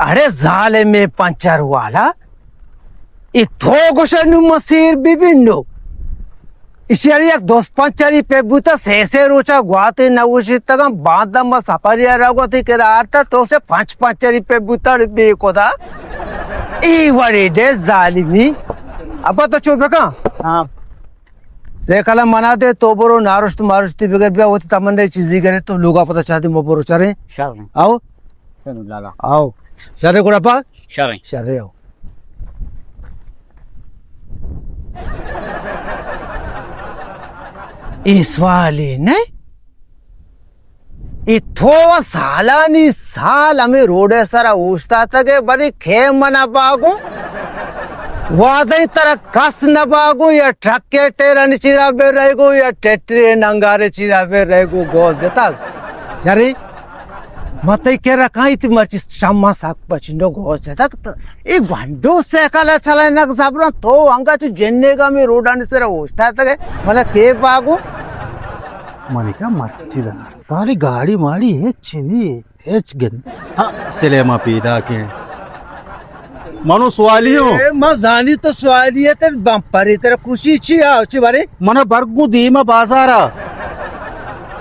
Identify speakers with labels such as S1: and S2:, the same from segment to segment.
S1: अरे जाले में पंचर वाला इथो गोशन मसीर बिबिनो इशियारी एक दोस्त पंचरी पे बुता सेसे रोचा गुआते नवुशी तक बांधा म सफारिया रगोती के राता तो से पांच पंचरी पे बुता बे कोदा ई वरे दे जालिमी अब तो चुप का हां से कला मना दे तो बरो नारुष्ट मारुष्ट बगैर बिया होती तमन्ने चीज़ी करे तो लोग पता चाहते मो बरो चरे आओ चलो लाला आओ शरे कोड़ा पा शरे आओ इस वाले ने इथो सालानी साल हमें रोडे सारा उस्ता तक बड़ी खेम मना पागू वादई तरह कस न पागू या ट्रक के टेरा चिरा बे रहेगो या टेट्रे नंगारे चिरा बे रहेगो गोस देता शरे मत के रखा इतनी मर्ची शामा साक पचिंडो गोस देता एक वंडो से कला चला ना साबरा तो अंगा चु जन्ने का में रोडानी सारा उस्ता तक मला के पागू
S2: मनिका मर्ची तारी गाड़ी माड़ी है चिनी एच गन हाँ सिलेमा पीदा के मनो सवालियो
S1: म जानी तो सवालिये तर बंपरी तर खुशी छी आओ छी बारे
S2: मने बरगु दीमा बाजारा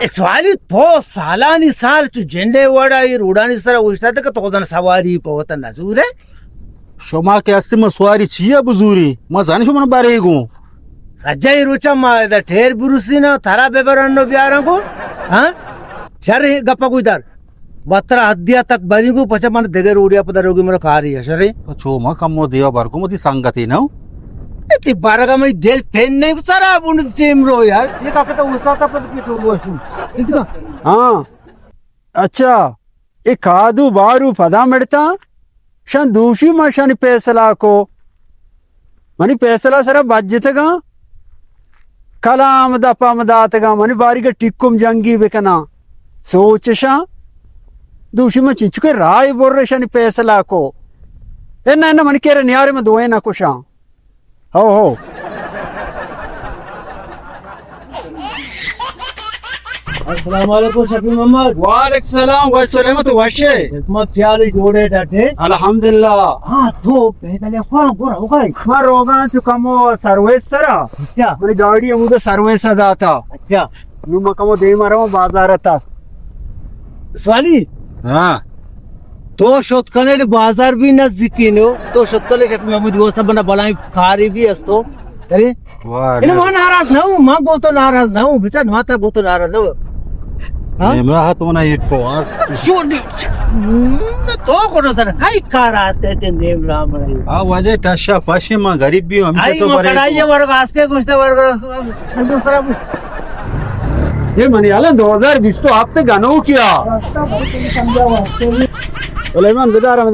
S1: सवाली तो सालानी साल तू झंडे वड़ा ये रोडानी सरा उस्ता तक तो दन सवारी पवत नजूर है
S2: शोमा के अस्सी में सवारी छिया बुजूरी म जानी शो मन बारेगु
S1: सज्जाई रुचा मा द ठेर बुरुसी ना थारा बेबरनो बियारा को हां शरे गप्पा गुदर बत्रा हद्दिया तक बरिगु पछा मन देगे रोडिया पदा रोगी मर खारी है शरे
S2: चो म कमो दिया बरगु मदी संगति न
S1: कि बारगा में दिल पेन नहीं सारा बुन सेम रो यार ये का तो उसका का पद की तो वो
S3: हां अच्छा ए कादू बारू पदा मेडता शन दूषी मशन पैसला को मनी पैसला सरा बाज्यतगा कलाम दपमदातगा मनी बारीगा टिक्कुम जंगी बेकना सोचशा दूषी म चिचुके राय बोर्रेशनी पैसला को एन्न मनी केरे न्यारे म दोए ना कुशा हो
S1: अस्सलाम वालेकुम शफी मोहम्मद
S3: वालेकुम सलाम व सलामत वशे
S1: मत ख्याल जोड़े टाटे
S3: अल्हम्दुलिल्लाह
S1: हां तो पहले फोन को होगा
S3: मरोगा तो कमो सर्विस सरा
S1: अच्छा
S3: मेरी गाड़ी मुझे सर्विस दाता
S1: अच्छा
S3: नु मकमो दे मारो बाजार था
S1: सवाली
S2: हां
S1: तो शोतकने बाजार भी नजदीकी नो तो शोतकले के महमूद वो सब बना बलाई खारी भी असतो अरे
S2: वाह
S1: इन मन नाराज ना हूं मां गो तो नाराज ना हूं बेटा माता गो तो नाराज ना हां
S2: मेरा हाथ होना एक को आज
S1: छोड़ी तो कोन तर हाय कराते ते नेम राम रे
S2: आ वजह टशा पाशे में गरीब भी हमसे तो बरे
S1: आई वर्ग आस्के कुछ वर्ग दूसरा
S3: ये मनी आला 2020 तो आप ते गानो किया सुलेमान बेदार हम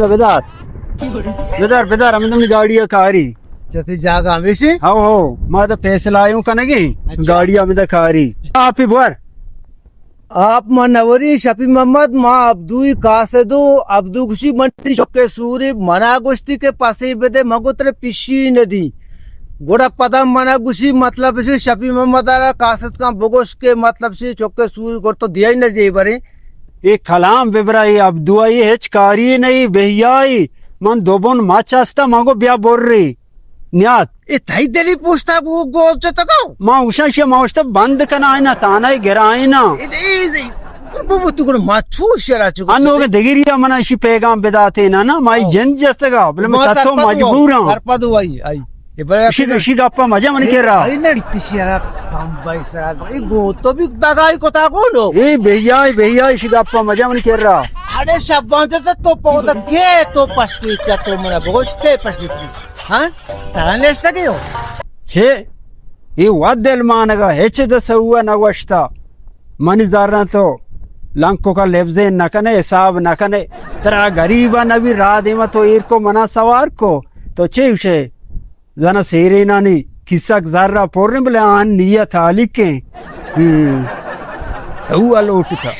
S3: तुमने गाड़ी कारी
S1: जति जागा हमेशा
S3: हो मैं तो पैसे लायूं कनेगी गाड़ी में तो कारी आप ही बोर
S1: आप मनवरी शफी मोहम्मद माँ अब्दुई कासदो अब्दु खुशी मंत्री चौके सूरी मना गुश्ती के पासे बेदे मगोत्रे पिशी नदी गोड़ा पदम मना गुशी मतलब से शफी मोहम्मद आरा कासद का बगोश के मतलब से चौके सूरी को तो दिया ही नहीं दे बरे
S3: एक कलाम बेबराई अब्दुआई हेच कारी नहीं बेहियाई मन दोबन माचास्ता मांगो ब्या बोल रही न्यात
S1: ए थाई देली पूछता को गोच तकाओ
S3: मां उषा मावस्ता बंद कना आइना तानाई गिराइना
S1: ए बुबु तू को माछू शरा चुको
S3: अनोगे देगिरिया मना इसी पैगाम बेदाते ना माई जन जस्तगा बोले मैं ततो मजबूर हूं
S1: हरपदो आई ये बड़ा
S3: इसी गप्पा मजा मन के रहा
S1: आई नड़ती शरा काम भाई सरा भाई गो तो भी दगाई को ता को लो
S3: ए भैया इसी गप्पा मजा मन के रहा
S1: अरे शब्बांते तो पौधा के तो पसकी क्या तो मना बोचते पसकी हां तानेस्ता के हो
S3: छे ये वादल मानगा हेच दसुआ नवष्टा मनी जारना तो लंको का लेब्जे नकने हिसाब नकने तेरा गरीबा नबी राधे में तो ईर को मना सवार को तो छे उसे जना सेरे नानी किस्सा जर्रा पोरने बोले आन नियत आलिके सहुआ लोट था